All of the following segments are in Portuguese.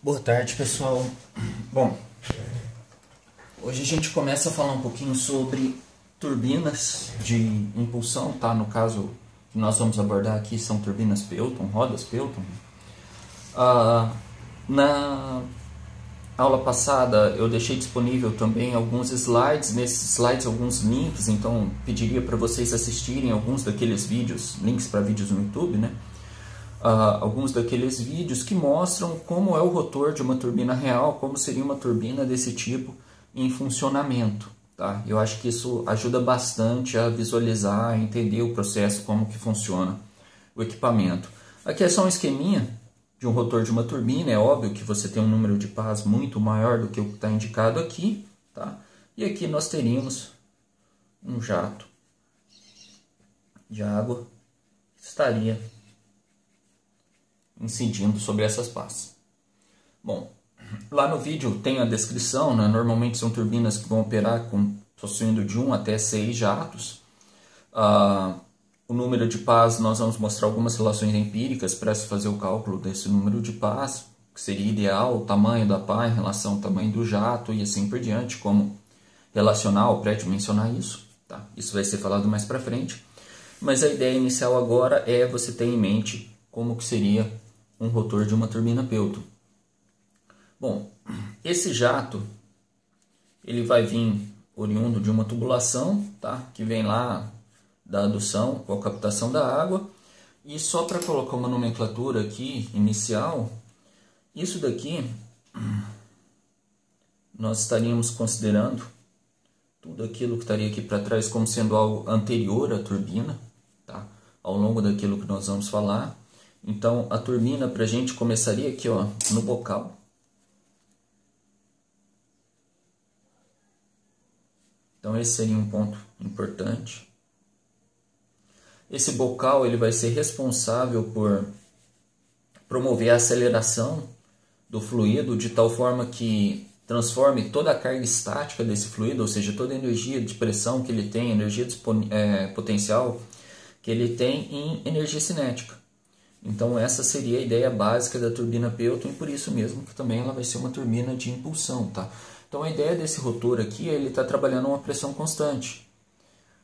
Boa tarde, pessoal. Bom, hoje a gente começa a falar um pouquinho sobre turbinas de impulsão, tá? No caso que nós vamos abordar aqui são turbinas Pelton, rodas Pelton. Na aula passada eu deixei disponível também alguns slides, nesses slides alguns links, então pediria para vocês assistirem alguns daqueles vídeos, links para vídeos no YouTube, né? Alguns daqueles vídeos que mostram como é o rotor de uma turbina real, como seria uma turbina desse tipo em funcionamento. Tá? Eu acho que isso ajuda bastante a visualizar, a entender o processo, como que funciona o equipamento. Aqui é só um esqueminha de um rotor de uma turbina, é óbvio que você tem um número de pás muito maior do que o que está indicado aqui. Tá? E aqui nós teríamos um jato de água que estaria incidindo sobre essas pás. Bom, lá no vídeo tem a descrição, né? Normalmente são turbinas que vão operar possuindo de 1 até 6 jatos. O número de pás, nós vamos mostrar algumas relações empíricas para se fazer o cálculo desse número de pás, que seria ideal, o tamanho da pá em relação ao tamanho do jato e assim por diante, como relacionar ou pré-dimensionar isso. Tá? Isso vai ser falado mais para frente. Mas a ideia inicial agora é você ter em mente como que seria um rotor de uma turbina Pelton. Bom, esse jato ele vai vir oriundo de uma tubulação, tá? Que vem lá da adução com a captação da água. E só para colocar uma nomenclatura aqui inicial, isso daqui nós estaríamos considerando tudo aquilo que estaria aqui para trás como sendo algo anterior à turbina, tá? Ao longo daquilo que nós vamos falar. Então, a turbina, para a gente, começaria aqui ó, no bocal. Então, esse seria um ponto importante. Esse bocal ele vai ser responsável por promover a aceleração do fluido de tal forma que transforme toda a carga estática desse fluido, ou seja, toda a energia de pressão que ele tem, energia potencial que ele tem em energia cinética. Então essa seria a ideia básica da turbina Pelton e por isso mesmo que também ela vai ser uma turbina de impulsão. Tá? Então a ideia desse rotor aqui é ele está trabalhando a uma pressão constante.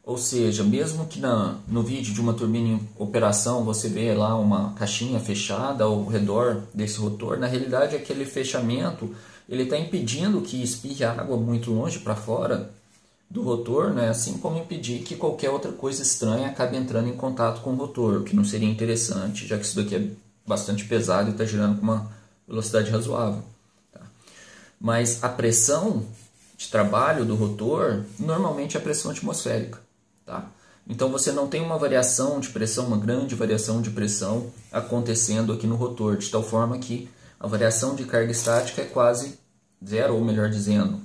Ou seja, mesmo que no vídeo de uma turbina em operação você vê lá uma caixinha fechada ao redor desse rotor, na realidade aquele fechamento ele está impedindo que espirre água muito longe para fora do rotor, né? Assim como impedir que qualquer outra coisa estranha acabe entrando em contato com o rotor, o que não seria interessante, já que isso daqui é bastante pesado e está girando com uma velocidade razoável. Tá? Mas a pressão de trabalho do rotor normalmente é a pressão atmosférica. Tá? Então você não tem uma variação de pressão, uma grande variação de pressão acontecendo aqui no rotor, de tal forma que a variação de carga estática é quase zero, ou melhor dizendo,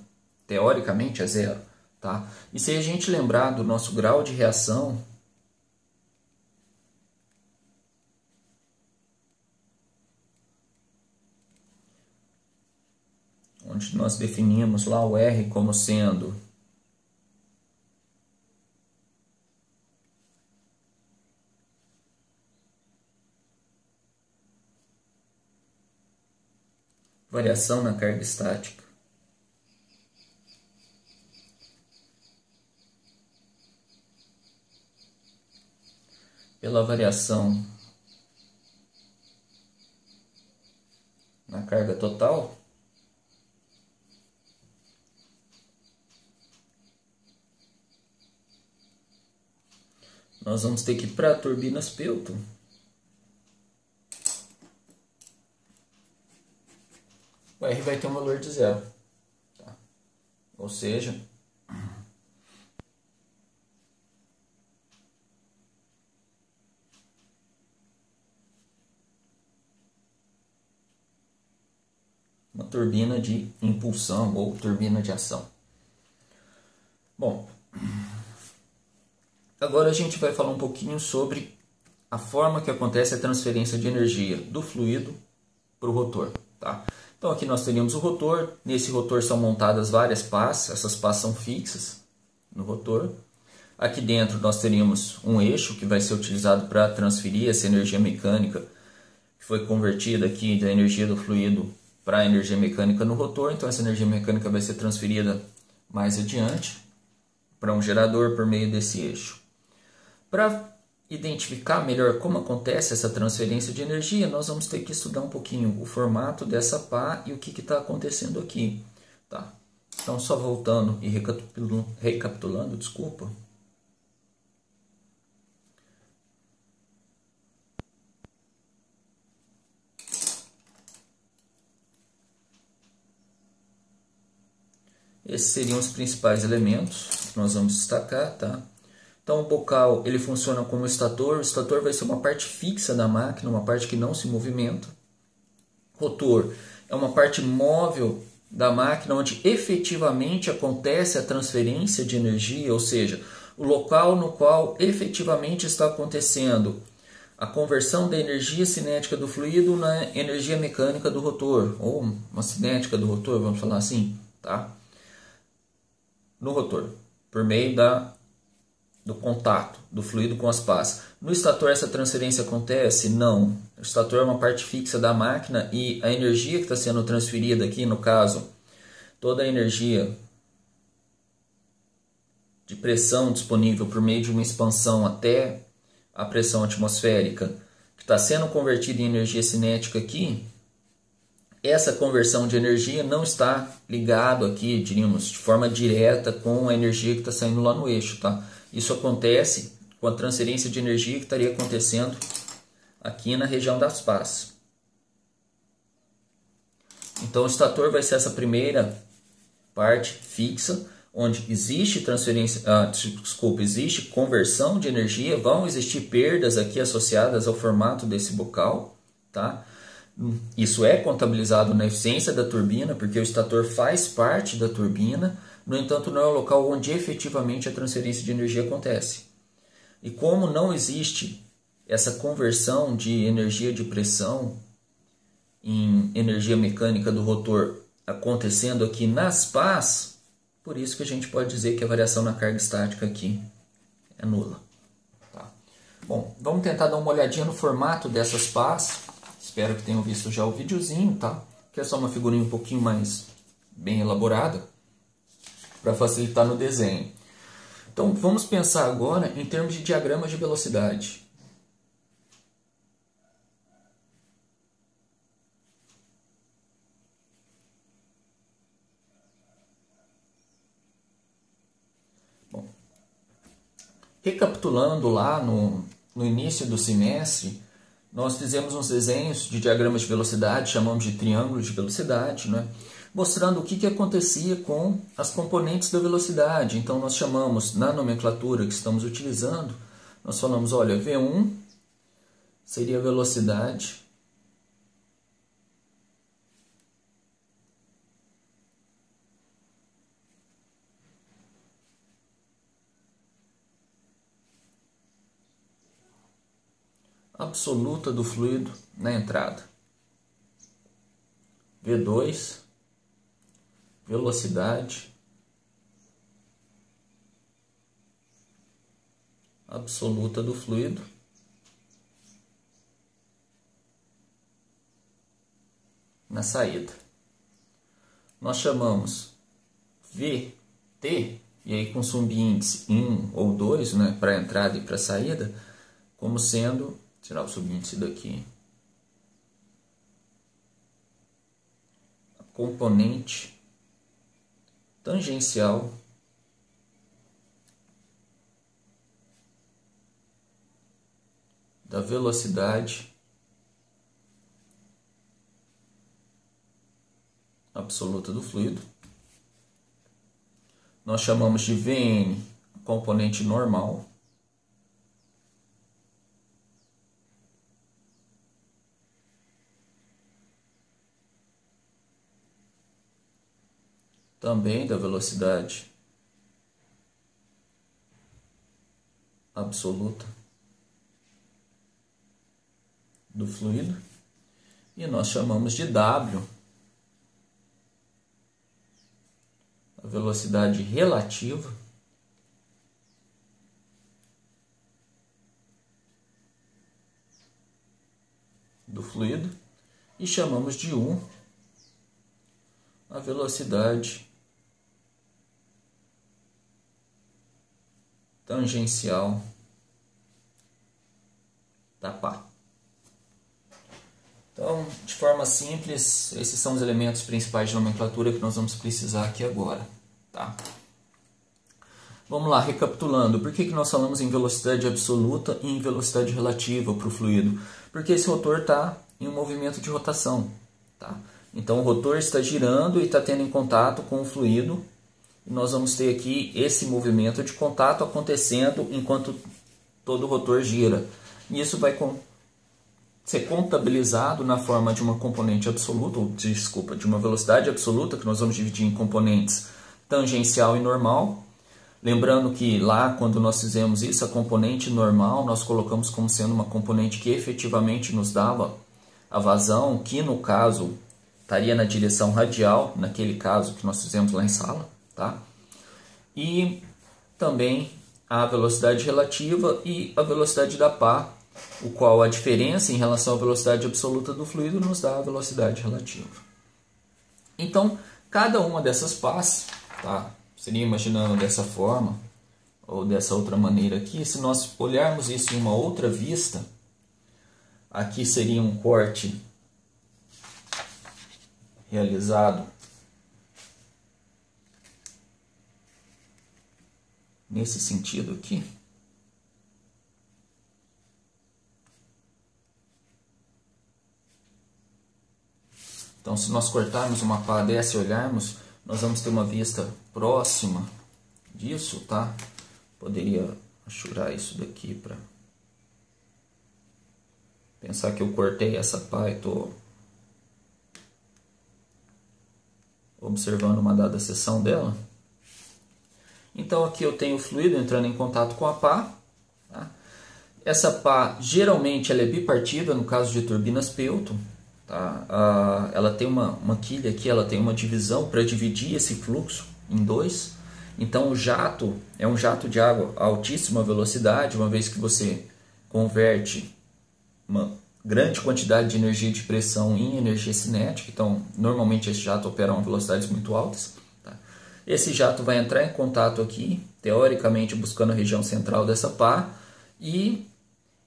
teoricamente é zero. Tá? E se a gente lembrar do nosso grau de reação, onde nós definimos lá o R como sendo variação na carga estática. Pela variação na carga total, nós vamos ter que ir para turbinas Pelton. O R vai ter um valor de zero. Tá? Ou seja, uma turbina de impulsão ou turbina de ação. Bom, agora a gente vai falar um pouquinho sobre a forma que acontece a transferência de energia do fluido para o rotor. Tá? Então aqui nós teríamos o rotor, nesse rotor são montadas várias pás, essas pás são fixas no rotor. Aqui dentro nós teríamos um eixo que vai ser utilizado para transferir essa energia mecânica que foi convertida aqui da energia do fluido para a energia mecânica no rotor, então essa energia mecânica vai ser transferida mais adiante para um gerador por meio desse eixo. Para identificar melhor como acontece essa transferência de energia, nós vamos ter que estudar um pouquinho o formato dessa pá e o que está acontecendo aqui. Tá? Então, só voltando e recapitulando, desculpa. Esses seriam os principais elementos que nós vamos destacar, tá? Então o bocal ele funciona como estator. O estator vai ser uma parte fixa da máquina, uma parte que não se movimenta. Rotor é uma parte móvel da máquina onde efetivamente acontece a transferência de energia, ou seja, o local no qual efetivamente está acontecendo a conversão da energia cinética do fluido na energia mecânica do rotor, ou uma cinética do rotor, vamos falar assim, tá? No rotor, por meio do contato do fluido com as pás. No estator essa transferência acontece? Não. O estator é uma parte fixa da máquina e a energia que está sendo transferida aqui, no caso, toda a energia de pressão disponível por meio de uma expansão até a pressão atmosférica, que está sendo convertida em energia cinética aqui, essa conversão de energia não está ligado aqui, diríamos, de forma direta com a energia que está saindo lá no eixo, tá? Isso acontece com a transferência de energia que estaria acontecendo aqui na região das pás. Então o estator vai ser essa primeira parte fixa, onde existe transferência, existe conversão de energia, vão existir perdas aqui associadas ao formato desse bocal, tá? Isso é contabilizado na eficiência da turbina, porque o estator faz parte da turbina, no entanto não é o local onde efetivamente a transferência de energia acontece. E como não existe essa conversão de energia de pressão em energia mecânica do rotor acontecendo aqui nas pás, por isso que a gente pode dizer que a variação na carga estática aqui é nula. Tá? Bom, vamos tentar dar uma olhadinha no formato dessas pás. Espero que tenham visto já o videozinho, tá? Que é só uma figurinha um pouquinho mais bem elaborada para facilitar no desenho. Então vamos pensar agora em termos de diagramas de velocidade. Bom, recapitulando lá no início do semestre, nós fizemos uns desenhos de diagramas de velocidade, chamamos de triângulos de velocidade, né? Mostrando o que acontecia com as componentes da velocidade. Então nós chamamos, na nomenclatura que estamos utilizando, nós falamos, olha, V1 seria a velocidade absoluta do fluido na entrada. V2, velocidade absoluta do fluido na saída. Nós chamamos VT, e aí com subíndice 1 ou 2, né, para a entrada e para a saída, como sendo, tirar o subíndice daqui, a componente tangencial da velocidade absoluta do fluido. Nós chamamos de Vn, componente normal. Também da velocidade absoluta do fluido. E nós chamamos de W, a velocidade relativa do fluido. E chamamos de U, a velocidade tangencial da pá. Então, de forma simples, esses são os elementos principais de nomenclatura que nós vamos precisar aqui agora. Tá? Vamos lá, recapitulando. Por que nós falamos em velocidade absoluta e em velocidade relativa para o fluido? Porque esse rotor está em um movimento de rotação. Tá? Então, o rotor está girando e está tendo em contato com o fluido. E nós vamos ter aqui esse movimento de contato acontecendo enquanto todo o rotor gira. E isso vai ser contabilizado na forma de uma componente absoluta, de uma velocidade absoluta, que nós vamos dividir em componentes tangencial e normal. Lembrando que lá, quando nós fizemos isso, a componente normal, nós colocamos como sendo uma componente que efetivamente nos dava a vazão, que no caso estaria na direção radial, naquele caso que nós fizemos lá em sala. Tá? E também a velocidade relativa e a velocidade da pá, o qual a diferença em relação à velocidade absoluta do fluido nos dá a velocidade relativa. Então, cada uma dessas pás, tá? Seria imaginando dessa forma ou dessa outra maneira aqui, se nós olharmos isso em uma outra vista, aqui seria um corte realizado nesse sentido aqui. Então, se nós cortarmos uma pá dessa e olharmos, nós vamos ter uma vista próxima disso, tá? Poderia achurar isso daqui para pensar que eu cortei essa pá e estou observando uma dada seção dela. Então, aqui eu tenho o fluido entrando em contato com a pá. Tá? Essa pá, geralmente, ela é bipartida, no caso de turbinas Pelton. Tá? Ela tem uma quilha aqui, ela tem uma divisão para dividir esse fluxo em dois. Então o jato é um jato de água a altíssima velocidade, uma vez que você converte uma grande quantidade de energia de pressão em energia cinética. Então normalmente esse jato opera a velocidades muito altas. Tá? Esse jato vai entrar em contato aqui, teoricamente buscando a região central dessa pá, e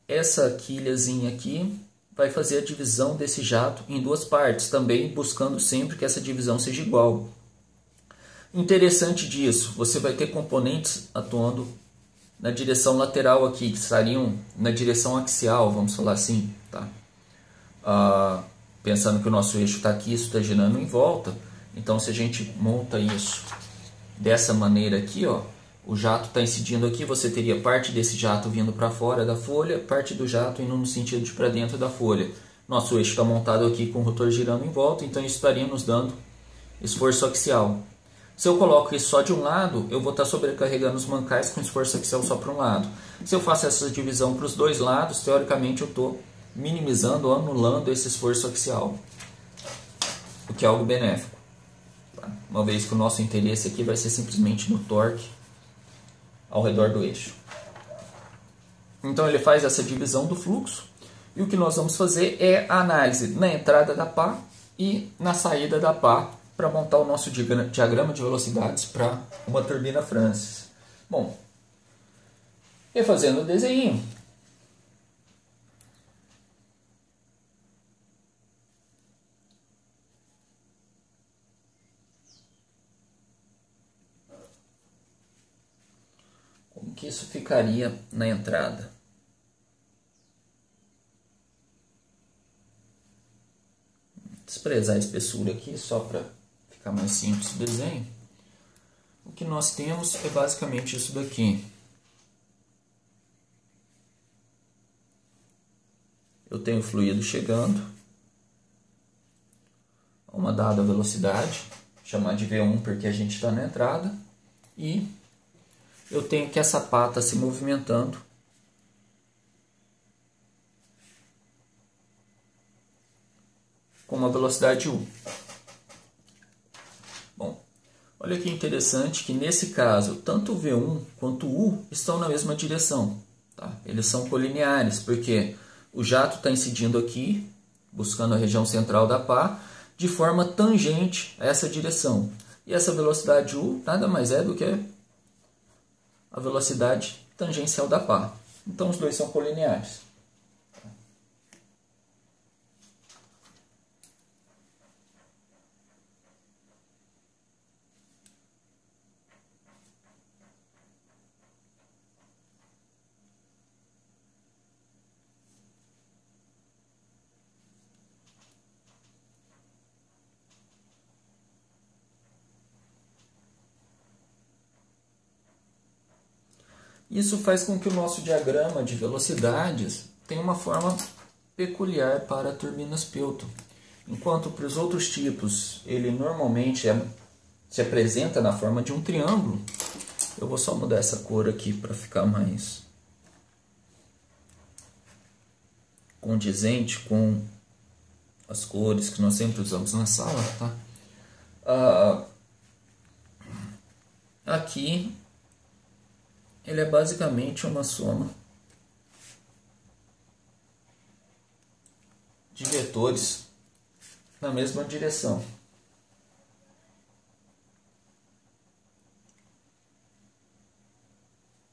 essa quilhazinha aqui vai fazer a divisão desse jato em duas partes, também buscando sempre que essa divisão seja igual. Interessante disso, você vai ter componentes atuando na direção lateral aqui, que estariam na direção axial, vamos falar assim. Tá? Pensando que o nosso eixo está aqui, isso está girando em volta, então se a gente monta isso dessa maneira aqui, ó, o jato está incidindo aqui, você teria parte desse jato vindo para fora da folha, parte do jato indo no sentido de para dentro da folha. Nosso eixo está montado aqui com o rotor girando em volta, então isso estaria nos dando esforço axial. Se eu coloco isso só de um lado, eu vou estar sobrecarregando os mancais com esforço axial só para um lado. Se eu faço essa divisão para os dois lados, teoricamente eu estou minimizando ou anulando esse esforço axial, o que é algo benéfico. Uma vez que o nosso interesse aqui vai ser simplesmente no torque ao redor do eixo. Então ele faz essa divisão do fluxo e o que nós vamos fazer é a análise na entrada da pá e na saída da pá para montar o nosso diagrama de velocidades para uma turbina Francis. Bom, refazendo o desenho, como que isso ficaria na entrada? Desprezar a espessura aqui só para ficar mais simples o desenho. O que nós temos é basicamente isso daqui. Eu tenho fluido chegando a uma dada velocidade, chamar de V1 porque a gente está na entrada, e eu tenho que essa pá está se movimentando com uma velocidade U. Bom, olha que interessante que nesse caso, tanto o V1 quanto o U estão na mesma direção. Tá? Eles são colineares, porque o jato está incidindo aqui, buscando a região central da pá, de forma tangente a essa direção. E essa velocidade u nada mais é do que a velocidade tangencial da pá. Então os dois são colineares. Isso faz com que o nosso diagrama de velocidades tenha uma forma peculiar para turbinas Pelton. Enquanto para os outros tipos ele normalmente se apresenta na forma de um triângulo, eu vou só mudar essa cor aqui para ficar mais condizente com as cores que nós sempre usamos na sala, tá? Aqui ele é basicamente uma soma de vetores na mesma direção.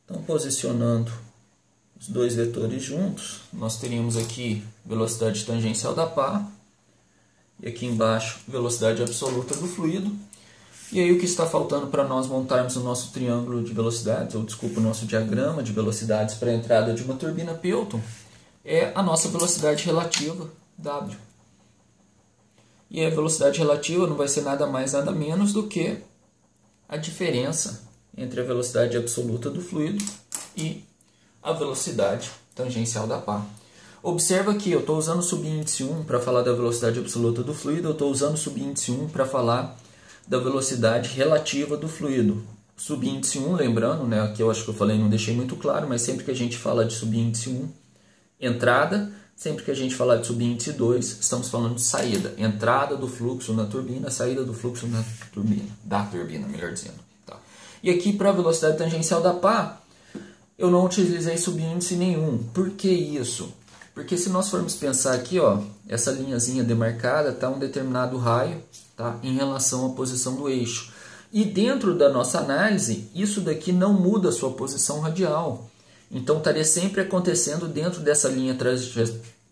Então, posicionando os dois vetores juntos, nós teríamos aqui velocidade tangencial da pá e aqui embaixo velocidade absoluta do fluido. E aí o que está faltando para nós montarmos o nosso triângulo de velocidades, ou desculpa, o nosso diagrama de velocidades para a entrada de uma turbina Pelton, é a nossa velocidade relativa, W. E a velocidade relativa não vai ser nada mais, nada menos do que a diferença entre a velocidade absoluta do fluido e a velocidade tangencial da pá. Observa que eu estou usando o subíndice 1 para falar da velocidade absoluta do fluido, eu estou usando o subíndice 1 para falar da velocidade relativa do fluido. Subíndice 1, lembrando, né, aqui eu acho que eu falei, não deixei muito claro, mas sempre que a gente fala de subíndice 1, entrada, sempre que a gente falar de subíndice 2, estamos falando de saída. Entrada do fluxo na turbina, saída do fluxo da turbina, melhor dizendo. Tá. E aqui para a velocidade tangencial da pá, eu não utilizei subíndice nenhum. Por que isso? Porque se nós formos pensar aqui, ó, essa linhazinha demarcada está um determinado raio, tá, em relação à posição do eixo. E dentro da nossa análise, isso daqui não muda a sua posição radial. Então estaria sempre acontecendo dentro dessa linha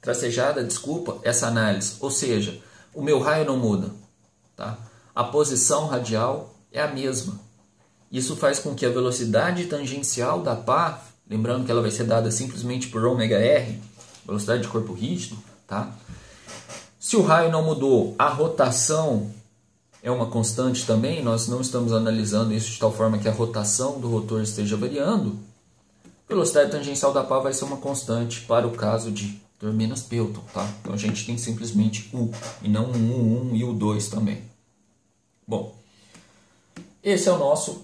tracejada, essa análise. Ou seja, o meu raio não muda. Tá? A posição radial é a mesma. Isso faz com que a velocidade tangencial da pá, lembrando que ela vai ser dada simplesmente por ômega-r, velocidade de corpo rígido, tá? Se o raio não mudou, a rotação é uma constante também, nós não estamos analisando isso de tal forma que a rotação do rotor esteja variando, a velocidade tangencial da pá vai ser uma constante para o caso de turbinas Pelton, tá? Então a gente tem simplesmente U, e não um U1 e U2 também. Bom, esse é o nosso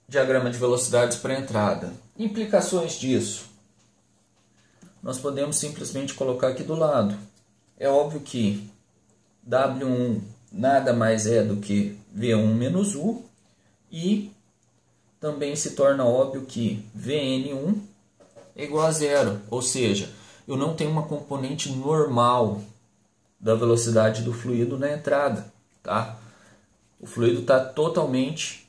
diagrama de velocidades para entrada. Implicações disso? Nós podemos simplesmente colocar aqui do lado. É óbvio que W1 nada mais é do que V1 menos U, e também se torna óbvio que Vn1 é igual a zero, ou seja, eu não tenho uma componente normal da velocidade do fluido na entrada. Tá? O fluido está totalmente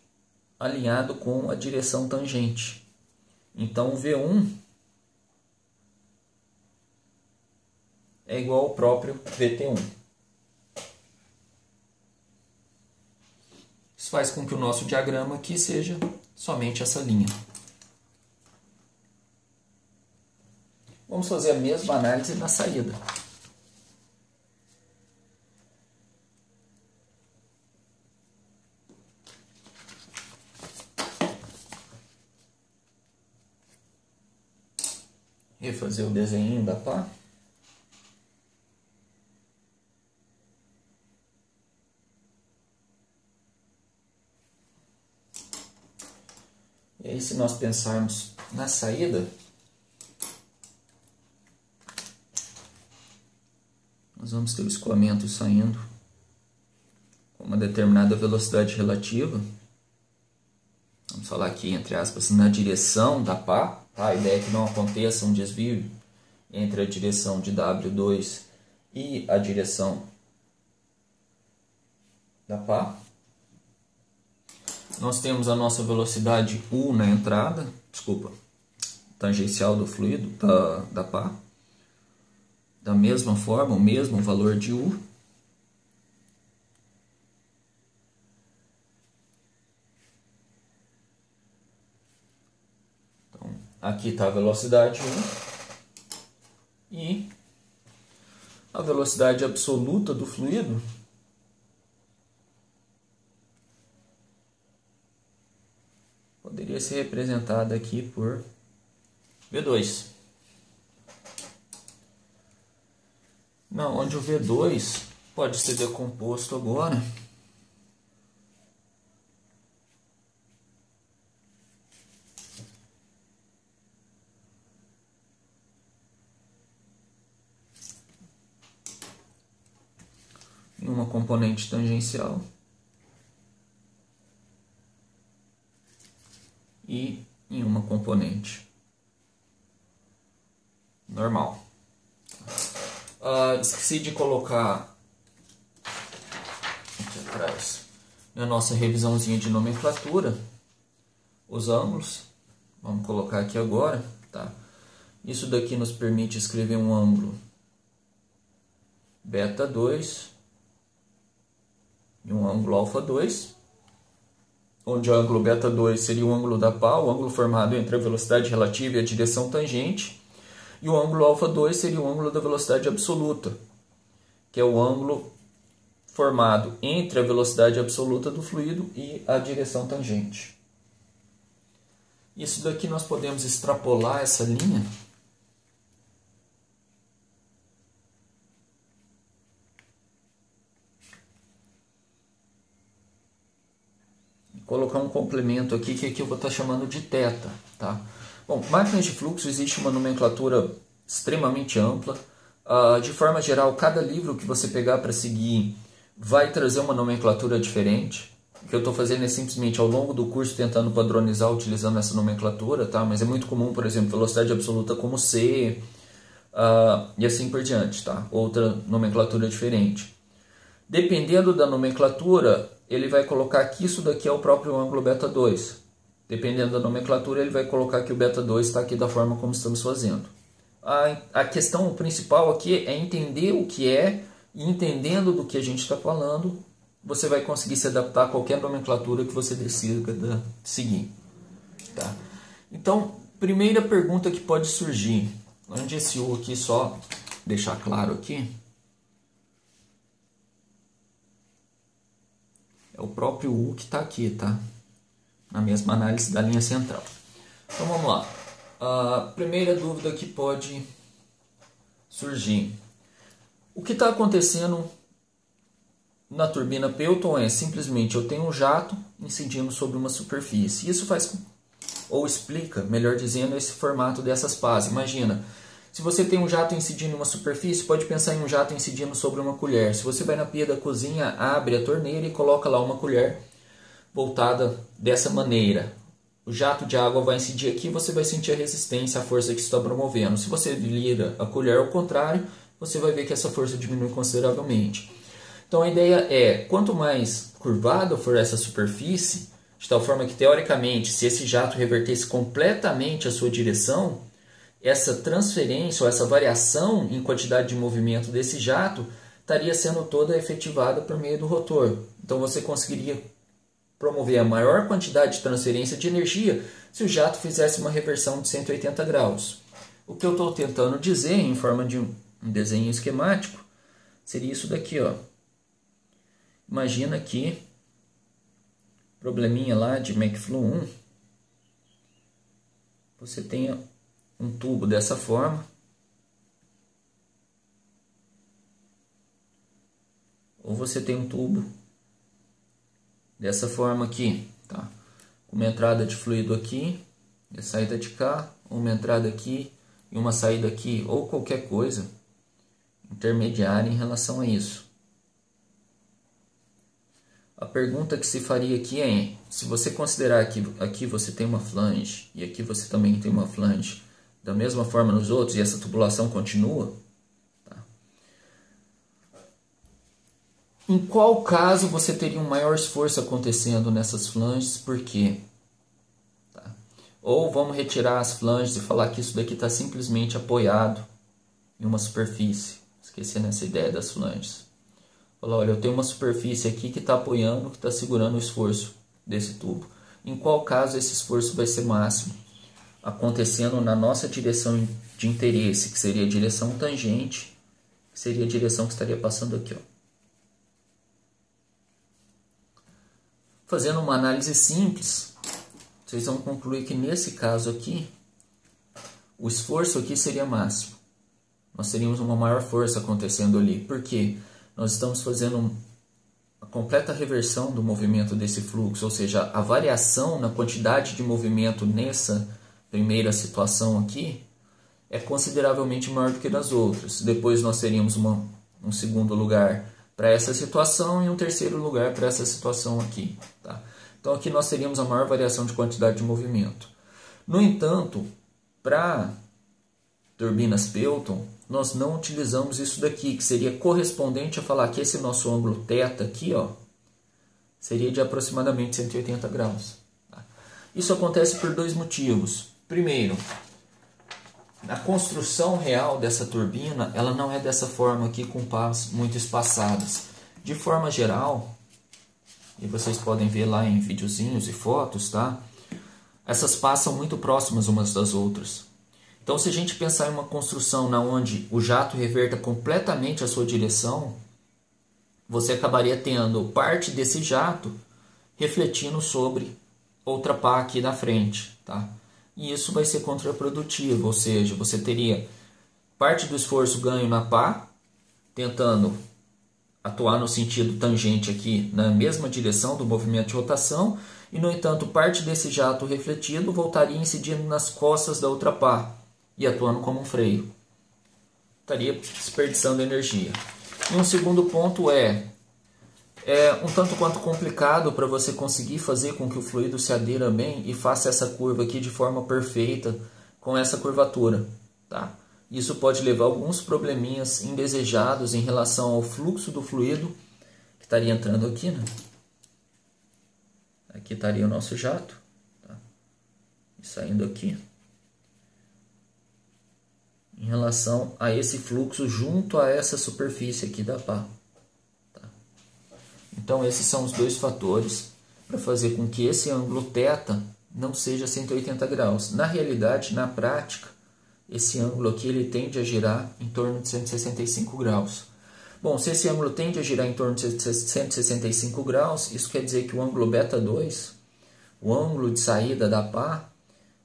alinhado com a direção tangente. Então V1 é igual ao próprio VT1. Isso faz com que o nosso diagrama aqui seja somente essa linha. Vamos fazer a mesma análise na saída. Refazer o desenho da pá. E aí, se nós pensarmos na saída, nós vamos ter o escoamento saindo com uma determinada velocidade relativa. Vamos falar aqui, entre aspas, na direção da pá. Tá? A ideia é que não aconteça um desvio entre a direção de W2 e a direção da pá. Nós temos a nossa velocidade U na entrada, tangencial do fluido, da pá. Da mesma forma, o mesmo valor de U. Então, aqui está a velocidade U. E a velocidade absoluta do fluido poderia ser representada aqui por V2. Não, onde o V2 pode ser decomposto agora em uma componente tangencial e em uma componente normal. Esqueci de colocar aqui atrás na nossa revisãozinha de nomenclatura os ângulos. Vamos colocar aqui agora, tá? Isso daqui nos permite escrever um ângulo beta 2 e um ângulo alfa 2, onde o ângulo beta 2 seria o ângulo da pá, o ângulo formado entre a velocidade relativa e a direção tangente. E o ângulo alfa 2 seria o ângulo da velocidade absoluta, que é o ângulo formado entre a velocidade absoluta do fluido e a direção tangente. Isso daqui nós podemos extrapolar essa linha e colocar um complemento aqui, que aqui eu vou estar chamando de θ, tá? Bom, máquinas de fluxo existe uma nomenclatura extremamente ampla. De forma geral, cada livro que você pegar para seguir vai trazer uma nomenclatura diferente. O que eu estou fazendo é simplesmente ao longo do curso tentando padronizar utilizando essa nomenclatura, tá? Mas é muito comum, por exemplo, velocidade absoluta como C e assim por diante, tá? Outra nomenclatura diferente. Dependendo da nomenclatura, ele vai colocar que isso daqui é o próprio ângulo beta 2. Dependendo da nomenclatura, ele vai colocar que o beta 2 está aqui da forma como estamos fazendo. A questão principal aqui é entender o que é, e entendendo do que a gente está falando, você vai conseguir se adaptar a qualquer nomenclatura que você decida seguir. Tá? Então, primeira pergunta que pode surgir, onde esse U aqui, só deixar claro aqui, é o próprio U que está aqui, tá? Na mesma análise da linha central. Então vamos lá. A primeira dúvida que pode surgir. O que está acontecendo na turbina Pelton é simplesmente eu tenho um jato incidindo sobre uma superfície. Isso faz, ou explica, melhor dizendo, esse formato dessas pás. Imagina, se você tem um jato incidindo em uma superfície, pode pensar em um jato incidindo sobre uma colher. Se você vai na pia da cozinha, abre a torneira e coloca lá uma colher voltada dessa maneira. O jato de água vai incidir aqui, você vai sentir a resistência, a força que está promovendo. Se você vira a colher ao contrário, você vai ver que essa força diminui consideravelmente. Então a ideia é, quanto mais curvada for essa superfície, de tal forma que teoricamente, se esse jato revertesse completamente a sua direção, essa transferência ou essa variação em quantidade de movimento desse jato estaria sendo toda efetivada por meio do rotor. Então você conseguiria promover a maior quantidade de transferência de energia se o jato fizesse uma reversão de 180 graus. O que eu estou tentando dizer, em forma de um desenho esquemático, seria isso daqui, ó. Imagina aqui, probleminha lá de McFlow 1, você tenha um tubo dessa forma, ou você tem um tubo dessa forma aqui, tá? Uma entrada de fluido aqui, e a saída de cá, uma entrada aqui e uma saída aqui, ou qualquer coisa intermediária em relação a isso. A pergunta que se faria aqui é, se você considerar que aqui você tem uma flange e aqui você também tem uma flange da mesma forma nos outros e essa tubulação continua, tá? Em qual caso você teria um maior esforço acontecendo nessas flanges? Por quê? Tá. Ou vamos retirar as flanges e falar que isso daqui está simplesmente apoiado em uma superfície. Esquecendo essa ideia das flanges. Falar, olha, eu tenho uma superfície aqui que está apoiando, que está segurando o esforço desse tubo. Em qual caso esse esforço vai ser máximo? Acontecendo na nossa direção de interesse, que seria a direção tangente, que seria a direção que estaria passando aqui, ó. Fazendo uma análise simples, vocês vão concluir que nesse caso aqui, o esforço aqui seria máximo. Nós teríamos uma maior força acontecendo ali. Por quê? Nós estamos fazendo a completa reversão do movimento desse fluxo, ou seja, a variação na quantidade de movimento nessa primeira situação aqui é consideravelmente maior do que nas outras. Depois nós teríamos um segundo lugar para essa situação e um terceiro lugar para essa situação aqui. Tá? Então aqui nós teríamos a maior variação de quantidade de movimento. No entanto, para turbinas Pelton, nós não utilizamos isso daqui, que seria correspondente a falar que esse nosso ângulo θ aqui, ó, seria de aproximadamente 180 graus. Tá? Isso acontece por dois motivos. Primeiro, a construção real dessa turbina, ela não é dessa forma aqui com pás muito espaçadas. De forma geral, e vocês podem ver lá em videozinhos e fotos, tá? Essas pás são muito próximas umas das outras. Então, se a gente pensar em uma construção na onde o jato reverta completamente a sua direção, você acabaria tendo parte desse jato refletindo sobre outra pá aqui na frente, tá? E isso vai ser contraprodutivo, ou seja, você teria parte do esforço ganho na pá, tentando atuar no sentido tangente aqui na mesma direção do movimento de rotação, e no entanto parte desse jato refletido voltaria incidindo nas costas da outra pá e atuando como um freio. Estaria desperdiçando energia. E um segundo ponto é um tanto quanto complicado para você conseguir fazer com que o fluido se adira bem e faça essa curva aqui de forma perfeita com essa curvatura. Tá? Isso pode levar a alguns probleminhas indesejados em relação ao fluxo do fluido que estaria entrando aqui, né? Aqui estaria o nosso jato, tá? E saindo aqui. Em relação a esse fluxo junto a essa superfície aqui da pá. Tá? Então esses são os dois fatores para fazer com que esse ângulo θ não seja 180 graus. Na realidade, na prática, esse ângulo aqui ele tende a girar em torno de 165 graus. Bom, se esse ângulo tende a girar em torno de 165 graus, isso quer dizer que o ângulo β2, o ângulo de saída da pá,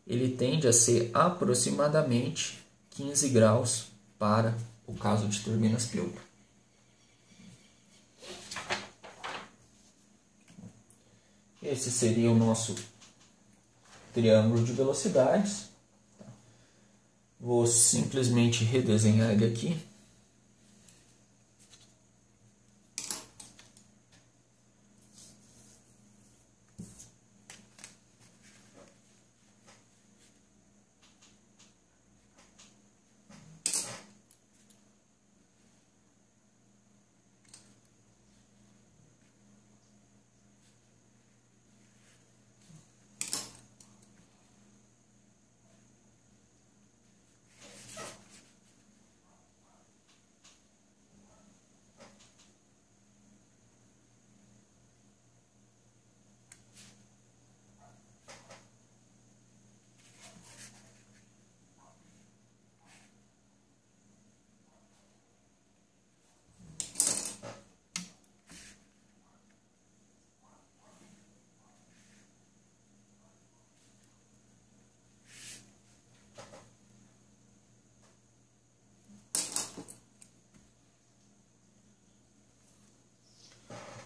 ele tende a ser aproximadamente 15 graus para o caso de turbinas Pelton. Esse seria o nosso triângulo de velocidades. Vou simplesmente redesenhar ele aqui.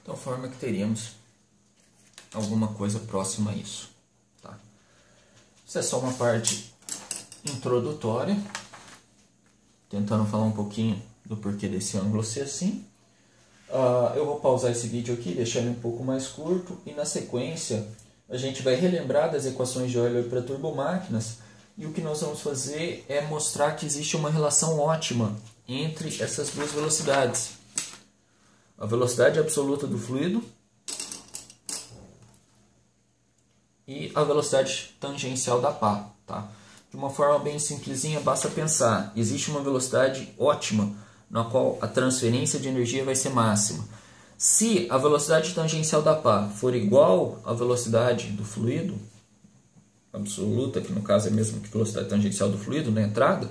Então, forma que teríamos alguma coisa próxima a isso. Tá? Isso é só uma parte introdutória, tentando falar um pouquinho do porquê desse ângulo ser assim. Eu vou pausar esse vídeo aqui, deixar ele um pouco mais curto, e na sequência a gente vai relembrar das equações de Euler para turbomáquinas, e o que nós vamos fazer é mostrar que existe uma relação ótima entre essas duas velocidades. a velocidade absoluta do fluido e a velocidade tangencial da pá. Tá? De uma forma bem simplesinha, basta pensar. Existe uma velocidade ótima na qual a transferência de energia vai ser máxima. Se a velocidade tangencial da pá for igual à velocidade do fluido, absoluta, que no caso é mesmo que a velocidade tangencial do fluido na entrada,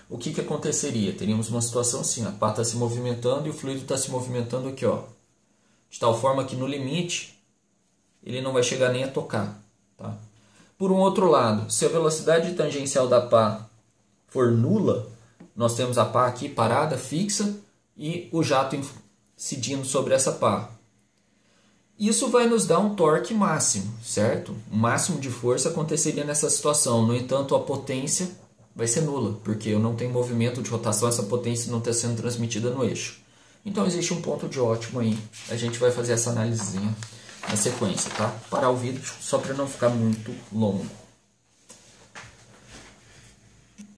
o que aconteceria? Teríamos uma situação assim, a pá está se movimentando e o fluido está se movimentando aqui, ó, de tal forma que no limite ele não vai chegar nem a tocar. Tá? Por um outro lado, se a velocidade tangencial da pá for nula, nós temos a pá aqui parada, fixa, e o jato incidindo sobre essa pá. Isso vai nos dar um torque máximo, certo? O máximo de força aconteceria nessa situação. No entanto, a potência vai ser nula, porque eu não tenho movimento de rotação, essa potência não está sendo transmitida no eixo. Então existe um ponto de ótimo aí. A gente vai fazer essa análisezinha na sequência, tá? Parar o vídeo só para não ficar muito longo.